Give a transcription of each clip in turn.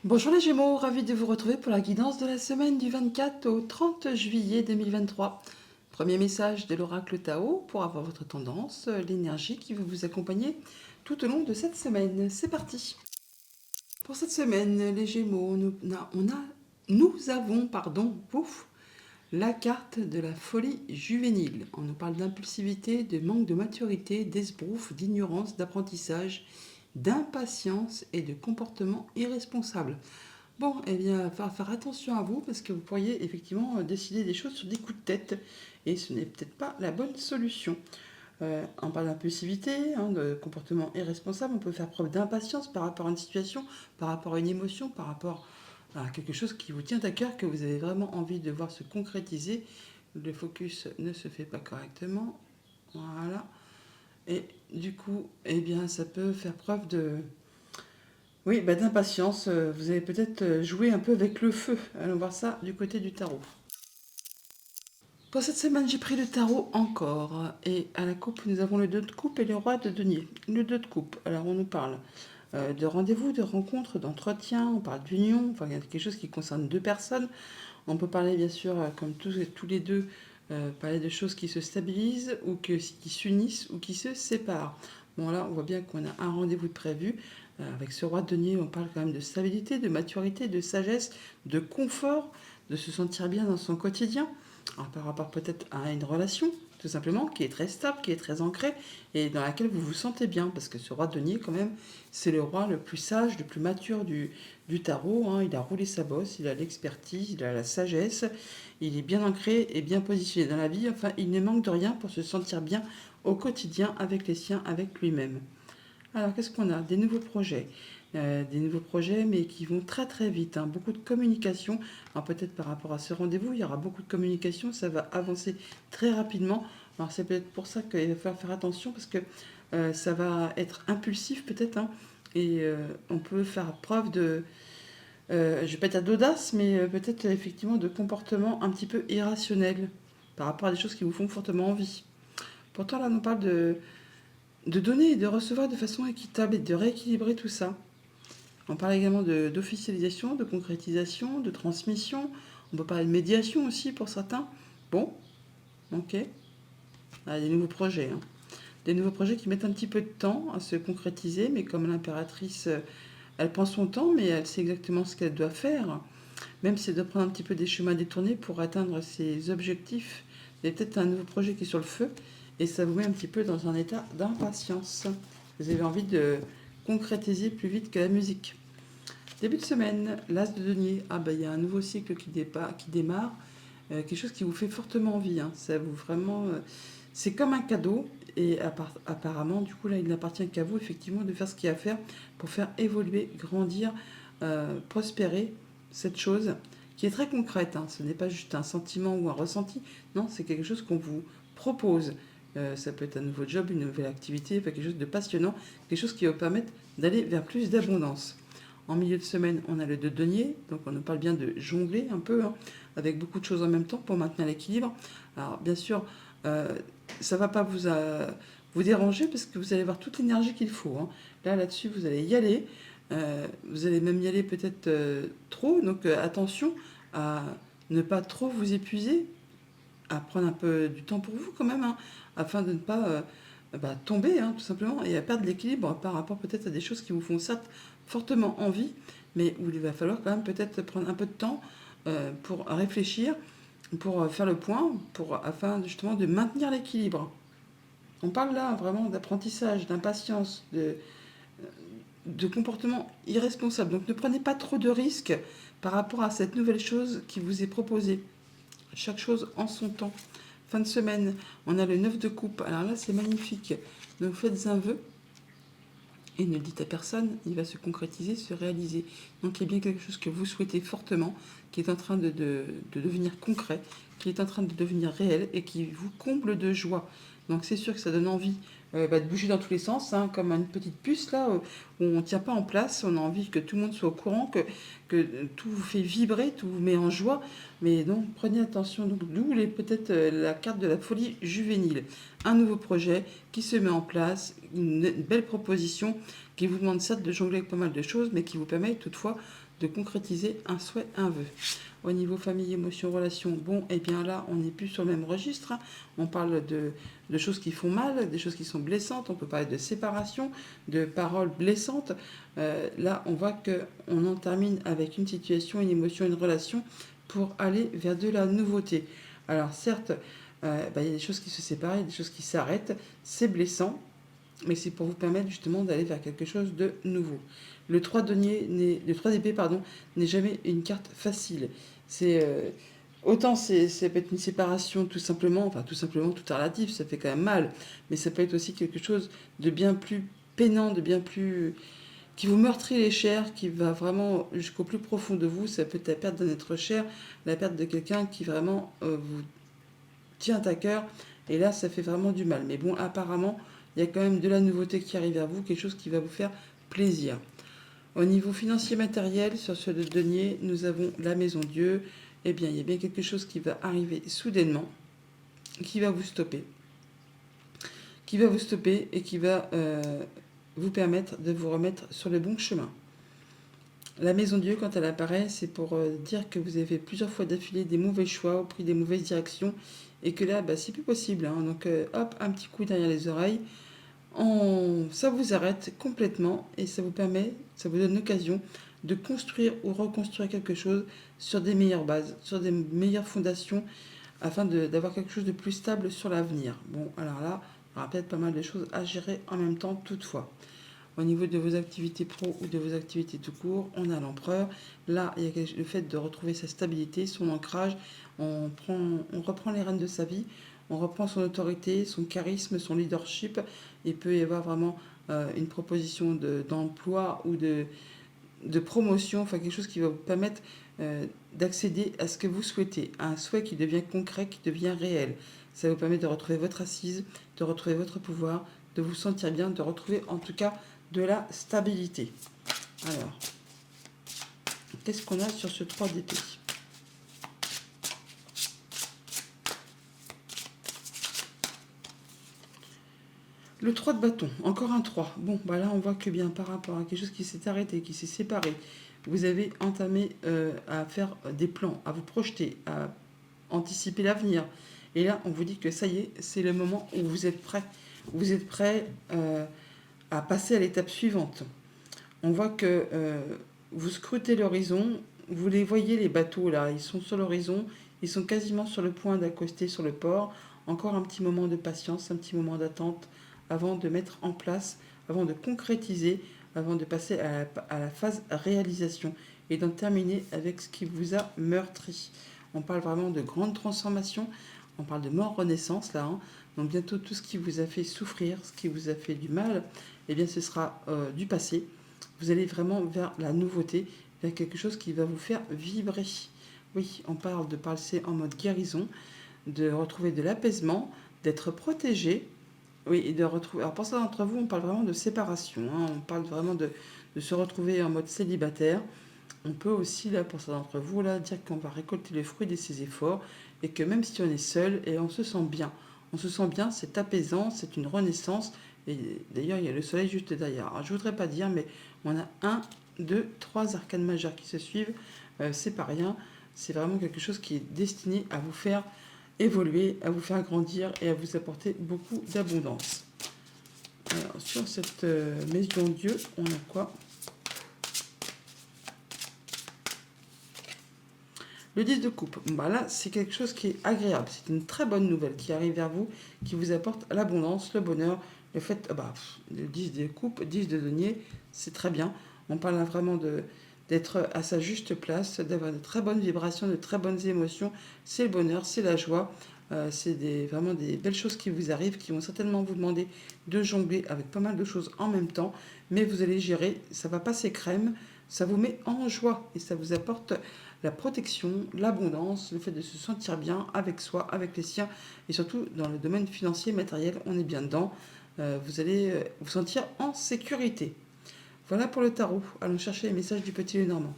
Bonjour les Gémeaux, ravi de vous retrouver pour la guidance de la semaine du 24 au 30 juillet 2023. Premier message de l'oracle Tao pour avoir votre tendance, l'énergie qui va vous accompagner tout au long de cette semaine. C'est parti. Pour cette semaine, les Gémeaux, nous avons, pouf, la carte de la folie juvénile. On nous parle d'impulsivité, de manque de maturité, d'esbrouf, d'ignorance, d'apprentissage, d'impatience et de comportement irresponsable. Bon, eh bien, il va falloir faire attention à vous parce que vous pourriez effectivement décider des choses sur des coups de tête et ce n'est peut-être pas la bonne solution. On parle d'impulsivité, de comportement irresponsable, on peut faire preuve d'impatience par rapport à une situation, par rapport à une émotion, par rapport à quelque chose qui vous tient à cœur, que vous avez vraiment envie de voir se concrétiser. Le focus ne se fait pas correctement. Voilà. Et du coup, eh bien, ça peut faire preuve de, oui, d'impatience. Vous avez peut-être joué un peu avec le feu. Allons voir ça du côté du tarot. Pour cette semaine, j'ai pris le tarot encore. Et à la coupe, nous avons le 2 de coupe et le roi de denier. Le 2 de coupe, alors on nous parle de rendez-vous, de rencontre, d'entretien, on parle d'union, enfin il y a quelque chose qui concerne deux personnes. On peut parler bien sûr, comme tous les deux, parler de choses qui se stabilisent ou qui s'unissent ou qui se séparent. Bon là, on voit bien qu'on a un rendez-vous de prévu. Avec ce roi de denier, on parle quand même de stabilité, de maturité, de sagesse, de confort, de se sentir bien dans son quotidien. Alors, par rapport peut-être à une relation, tout simplement, qui est très stable, qui est très ancrée et dans laquelle vous vous sentez bien. Parce que ce roi de denier, quand même, c'est le roi le plus sage, le plus mature du tarot. Il a roulé sa bosse, il a l'expertise, il a la sagesse, il est bien ancré et bien positionné dans la vie. Enfin, il ne manque de rien pour se sentir bien au quotidien avec les siens, avec lui-même. Alors, qu'est-ce qu'on a? Des nouveaux projets. Des nouveaux projets, mais qui vont très très vite. Beaucoup de communication. Alors, peut-être par rapport à ce rendez-vous, il y aura beaucoup de communication. Ça va avancer très rapidement. Alors, c'est peut-être pour ça qu'il va falloir faire attention parce que ça va être impulsif, peut-être. Et on peut faire preuve de, je ne vais pas dire d'audace, mais peut-être effectivement de comportement un petit peu irrationnel par rapport à des choses qui vous font fortement envie. Pourtant, là, on parle de donner et de recevoir de façon équitable et de rééquilibrer tout ça. On parle également d'officialisation, de concrétisation, de transmission. On peut parler de médiation aussi pour certains. Bon, ok. Ah, des nouveaux projets. Des nouveaux projets qui mettent un petit peu de temps à se concrétiser, mais comme l'impératrice, elle prend son temps, mais elle sait exactement ce qu'elle doit faire. Même si elle doit prendre un petit peu des chemins détournés pour atteindre ses objectifs. Il y a peut-être un nouveau projet qui est sur le feu et ça vous met un petit peu dans un état d'impatience. Vous avez envie de concrétiser plus vite que la musique. Début de semaine, l'as de denier. Il y a un nouveau cycle qui démarre. Quelque chose qui vous fait fortement envie. Ça vous vraiment, c'est comme un cadeau. Et apparemment, du coup, là, il n'appartient qu'à vous, effectivement, de faire ce qu'il y a à faire pour faire évoluer, grandir, prospérer cette chose qui est très concrète. Ce n'est pas juste un sentiment ou un ressenti. Non, c'est quelque chose qu'on vous propose. Ça peut être un nouveau job, une nouvelle activité, quelque chose de passionnant, quelque chose qui va vous permettre d'aller vers plus d'abondance. En milieu de semaine, on a le 2 de denier, donc on nous parle bien de jongler un peu, avec beaucoup de choses en même temps pour maintenir l'équilibre. Alors bien sûr, ça ne va pas vous déranger parce que vous allez avoir toute l'énergie qu'il faut. Là-dessus, vous allez y aller. Vous allez même y aller peut-être trop, donc attention à ne pas trop vous épuiser, à prendre un peu du temps pour vous quand même, afin de ne pas tomber, tout simplement, et à perdre l'équilibre par rapport peut-être à des choses qui vous font certes fortement envie, mais où il va falloir quand même peut-être prendre un peu de temps pour réfléchir, pour faire le point, afin justement de maintenir l'équilibre. On parle là vraiment d'apprentissage, d'impatience, de comportement irresponsable. Donc ne prenez pas trop de risques par rapport à cette nouvelle chose qui vous est proposée. Chaque chose en son temps. Fin de semaine, on a le 9 de coupe. Alors là, c'est magnifique. Donc faites un vœu et ne le dites à personne, il va se concrétiser, se réaliser. Donc il y a bien quelque chose que vous souhaitez fortement, qui est en train de devenir concret, qui est en train de devenir réel et qui vous comble de joie. Donc c'est sûr que ça donne envie de bouger dans tous les sens, comme une petite puce là, où on ne tient pas en place, on a envie que tout le monde soit au courant, que tout vous fait vibrer, tout vous met en joie. Mais donc prenez attention, d'où peut-être la carte de la folie juvénile. Un nouveau projet qui se met en place, une belle proposition qui vous demande certes de jongler avec pas mal de choses, mais qui vous permet toutefois de concrétiser un souhait, un vœu. Au niveau famille, émotion, relation, bon, et bien là, on n'est plus sur le même registre. Hein. On parle de choses qui font mal, des choses qui sont blessantes. On peut parler de séparation, de paroles blessantes. Là, on voit qu'on en termine avec une situation, une émotion, une relation pour aller vers de la nouveauté. Alors certes, il y a des choses qui se séparent, il y a des choses qui s'arrêtent. C'est blessant, mais c'est pour vous permettre justement d'aller vers quelque chose de nouveau. Le 3 d'épée n'est jamais une carte facile. C'est autant ça peut être une séparation tout simplement, enfin tout simplement tout est relatif, ça fait quand même mal, mais ça peut être aussi quelque chose de bien plus peinant, de bien plus qui vous meurtrit les chairs, qui va vraiment jusqu'au plus profond de vous. Ça peut être la perte d'un être cher, la perte de quelqu'un qui vraiment vous tient à cœur, et là ça fait vraiment du mal. Mais bon, apparemment il y a quand même de la nouveauté qui arrive à vous, quelque chose qui va vous faire plaisir. Au niveau financier matériel, sur ce denier, nous avons la maison Dieu. Eh bien, il y a bien quelque chose qui va arriver soudainement, qui va vous stopper. Qui va vous stopper et qui va vous permettre de vous remettre sur le bon chemin. La maison Dieu, quand elle apparaît, c'est pour dire que vous avez fait plusieurs fois d'affilée des mauvais choix, au prix des mauvaises directions, et que là, c'est plus possible. Hein. Donc, hop, un petit coup derrière les oreilles. Ça vous arrête complètement et ça vous permet, ça vous donne l'occasion de construire ou reconstruire quelque chose sur des meilleures bases, sur des meilleures fondations, afin d'avoir quelque chose de plus stable sur l'avenir. Bon, alors là, il y aura peut-être pas mal de choses à gérer en même temps toutefois. Au niveau de vos activités pro ou de vos activités tout court, on a l'empereur. Là, il y a le fait de retrouver sa stabilité, son ancrage. On reprend les rênes de sa vie, on reprend son autorité, son charisme, son leadership. Il peut y avoir vraiment une proposition d'emploi ou de promotion, enfin quelque chose qui va vous permettre d'accéder à ce que vous souhaitez, à un souhait qui devient concret, qui devient réel. Ça vous permet de retrouver votre assise, de retrouver votre pouvoir, de vous sentir bien, de retrouver en tout cas de la stabilité. Alors, qu'est-ce qu'on a sur ce 3 d'épée ? Le 3 de bâton, encore un 3. Bon, là on voit que bien par rapport à quelque chose qui s'est arrêté, qui s'est séparé, vous avez entamé à faire des plans, à vous projeter, à anticiper l'avenir. Et là, on vous dit que ça y est, c'est le moment où vous êtes prêt. Vous êtes prêt à passer à l'étape suivante. On voit que vous scrutez l'horizon, vous les voyez les bateaux là, ils sont sur l'horizon, ils sont quasiment sur le point d'accoster sur le port. Encore un petit moment de patience, un petit moment d'attente avant de mettre en place, avant de concrétiser, avant de passer à la phase réalisation et d'en terminer avec ce qui vous a meurtri. On parle vraiment de grande transformation, on parle de mort-renaissance là. Hein. Donc bientôt tout ce qui vous a fait souffrir, ce qui vous a fait du mal, eh bien ce sera du passé. Vous allez vraiment vers la nouveauté, vers quelque chose qui va vous faire vibrer. Oui, on parle de passer en mode guérison, de retrouver de l'apaisement, d'être protégé. Oui, et de retrouver. Alors pour ça, d'entre vous, on parle vraiment de séparation. Hein, on parle vraiment de se retrouver en mode célibataire. On peut aussi, là, pour ça d'entre vous, là, dire qu'on va récolter le fruit de ses efforts et que même si on est seul, et on se sent bien. On se sent bien, c'est apaisant, c'est une renaissance. Et d'ailleurs, il y a le soleil juste derrière. Alors, je voudrais pas dire, mais on a 1, 2, 3 arcanes majeures qui se suivent. C'est pas rien. C'est vraiment quelque chose qui est destiné à vous faire évoluer, à vous faire grandir et à vous apporter beaucoup d'abondance. Alors, sur cette maison Dieu, on a quoi ? Le 10 de coupe, là, c'est quelque chose qui est agréable. C'est une très bonne nouvelle qui arrive vers vous, qui vous apporte l'abondance, le bonheur, le fait... le 10 de coupe, 10 de denier, c'est très bien. On parle là vraiment d'être à sa juste place, d'avoir de très bonnes vibrations, de très bonnes émotions. C'est le bonheur, c'est la joie. C'est vraiment des belles choses qui vous arrivent, qui vont certainement vous demander de jongler avec pas mal de choses en même temps. Mais vous allez gérer, ça va passer crème, ça vous met en joie et ça vous apporte la protection, l'abondance, le fait de se sentir bien avec soi, avec les siens, et surtout dans le domaine financier, matériel, on est bien dedans. Vous allez vous sentir en sécurité. Voilà pour le tarot. Allons chercher les messages du Petit Lenormand.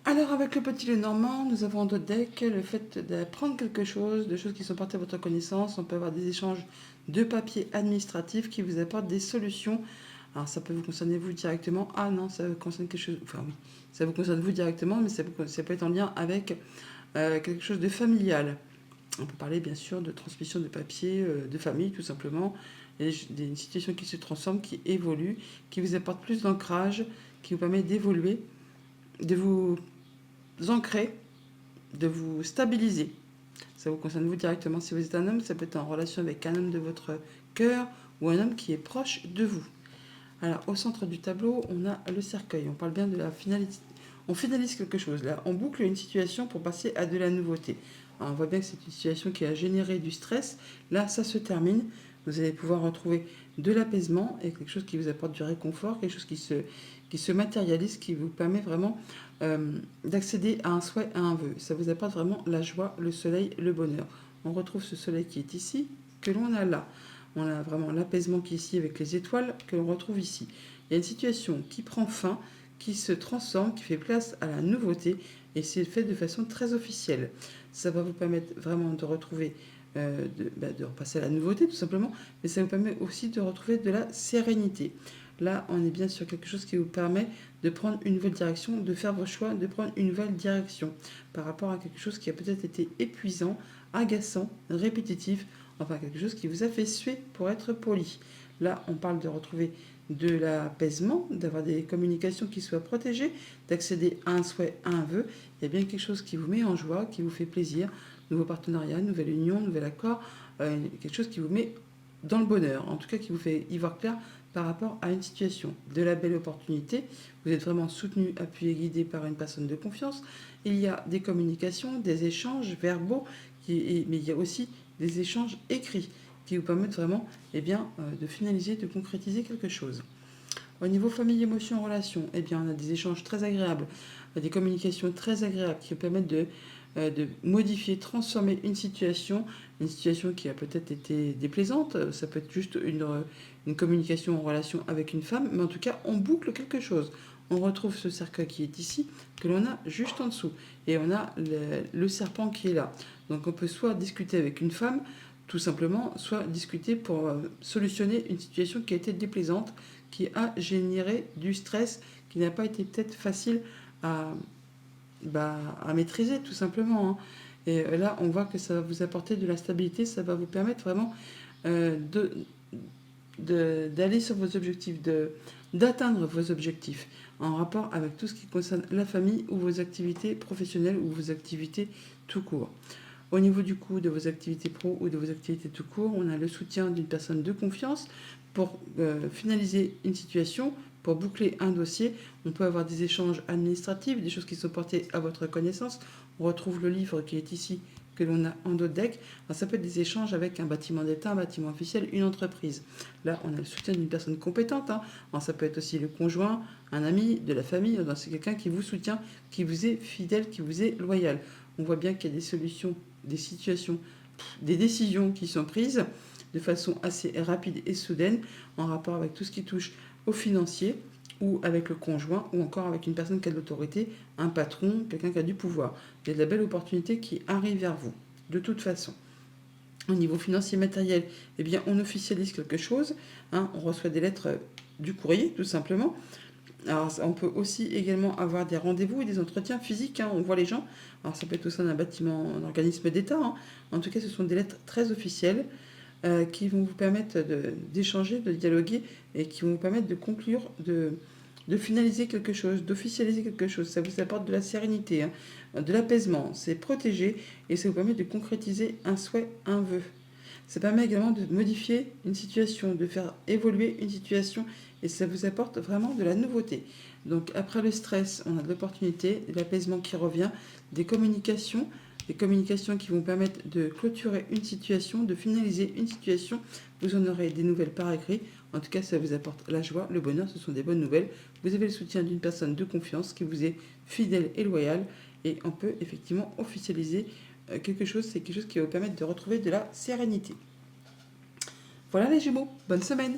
Alors avec le Petit Lenormand, nous avons dans notre deck le fait d'apprendre quelque chose, de choses qui sont portées à votre connaissance. On peut avoir des échanges de papiers administratifs qui vous apportent des solutions Alors ça peut vous concerner vous directement. Ah non, ça concerne quelque chose. Enfin oui, ça vous concerne vous directement, mais ça peut être en lien avec quelque chose de familial. On peut parler bien sûr de transmission de papier, de famille tout simplement. Il y a des situations qui se transforment, qui évoluent, qui vous apportent plus d'ancrage, qui vous permet d'évoluer, de vous ancrer, de vous stabiliser. Ça vous concerne vous directement. Si vous êtes un homme, ça peut être en relation avec un homme de votre cœur ou un homme qui est proche de vous. Alors, au centre du tableau, on a le cercueil. On parle bien de la finalité. On finalise quelque chose. Là, on boucle une situation pour passer à de la nouveauté. Alors, on voit bien que c'est une situation qui a généré du stress. Là, ça se termine. Vous allez pouvoir retrouver de l'apaisement et quelque chose qui vous apporte du réconfort, quelque chose qui se matérialise, qui vous permet vraiment d'accéder à un souhait, à un vœu. Ça vous apporte vraiment la joie, le soleil, le bonheur. On retrouve ce soleil qui est ici, que l'on a là. On a vraiment l'apaisement qui est ici avec les étoiles que l'on retrouve ici. Il y a une situation qui prend fin, qui se transforme, qui fait place à la nouveauté et c'est fait de façon très officielle. Ça va vous permettre vraiment de retrouver, de repasser à la nouveauté tout simplement, mais ça vous permet aussi de retrouver de la sérénité. Là, on est bien sur quelque chose qui vous permet de prendre une nouvelle direction, de faire vos choix, de prendre une nouvelle direction par rapport à quelque chose qui a peut-être été épuisant, agaçant, répétitif, enfin quelque chose qui vous a fait suer pour être poli. Là, on parle de retrouver de l'apaisement, d'avoir des communications qui soient protégées, d'accéder à un souhait, à un vœu. Il y a bien quelque chose qui vous met en joie, qui vous fait plaisir, nouveau partenariat, nouvelle union, nouvel accord, quelque chose qui vous met dans le bonheur, en tout cas qui vous fait y voir clair par rapport à une situation. De la belle opportunité, vous êtes vraiment soutenu, appuyé, guidé par une personne de confiance. Il y a des communications, des échanges verbaux, mais il y a aussi des échanges écrits qui vous permettent vraiment de finaliser, de concrétiser quelque chose. Au niveau famille, émotion, relation, on a des échanges très agréables, des communications très agréables qui vous permettent de modifier, transformer une situation qui a peut-être été déplaisante. Ça peut être juste une communication en relation avec une femme, mais en tout cas, on boucle quelque chose. On retrouve ce cercle qui est ici, que l'on a juste en dessous. Et on a le serpent qui est là. Donc on peut soit discuter avec une femme, tout simplement, soit discuter pour solutionner une situation qui a été déplaisante, qui a généré du stress, qui n'a pas été peut-être facile à, à maîtriser, tout simplement. Hein. Et là, on voit que ça va vous apporter de la stabilité, ça va vous permettre vraiment d'aller sur vos objectifs, d'atteindre vos objectifs en rapport avec tout ce qui concerne la famille ou vos activités professionnelles ou vos activités tout court. Au niveau du coup de vos activités pro ou de vos activités tout court, on a le soutien d'une personne de confiance pour finaliser une situation, pour boucler un dossier. On peut avoir des échanges administratifs, des choses qui sont portées à votre connaissance. On retrouve le livre qui est ici, que l'on a en dos de deck. Alors, ça peut être des échanges avec un bâtiment d'État, un bâtiment officiel, une entreprise. Là, on a le soutien d'une personne compétente. Hein. Alors, ça peut être aussi le conjoint, un ami, de la famille. C'est quelqu'un qui vous soutient, qui vous est fidèle, qui vous est loyal. On voit bien qu'il y a des solutions, des situations, des décisions qui sont prises de façon assez rapide et soudaine en rapport avec tout ce qui touche au financier ou avec le conjoint ou encore avec une personne qui a de l'autorité, un patron, quelqu'un qui a du pouvoir. Il y a de la belle opportunité qui arrive vers vous, de toute façon. Au niveau financier matériel, on officialise quelque chose. Hein, on reçoit des lettres du courrier, tout simplement. Alors, on peut aussi également avoir des rendez-vous et des entretiens physiques. Hein, on voit les gens. Alors, ça peut être au sein d'un bâtiment, un organisme d'État. Hein. En tout cas, ce sont des lettres très officielles qui vont vous permettre d'échanger, de dialoguer et qui vont vous permettre de conclure, de finaliser quelque chose, d'officialiser quelque chose. Ça vous apporte de la sérénité, hein, de l'apaisement. C'est protégé et ça vous permet de concrétiser un souhait, un vœu. Ça permet également de modifier une situation, de faire évoluer une situation et ça vous apporte vraiment de la nouveauté. Donc après le stress, on a de l'opportunité, de l'apaisement qui revient, des communications qui vont permettre de clôturer une situation, de finaliser une situation. Vous en aurez des nouvelles par écrit. En tout cas, ça vous apporte la joie, le bonheur, ce sont des bonnes nouvelles. Vous avez le soutien d'une personne de confiance qui vous est fidèle et loyale et on peut effectivement officialiser quelque chose, c'est quelque chose qui va vous permettre de retrouver de la sérénité. Voilà les Gémeaux, bonne semaine!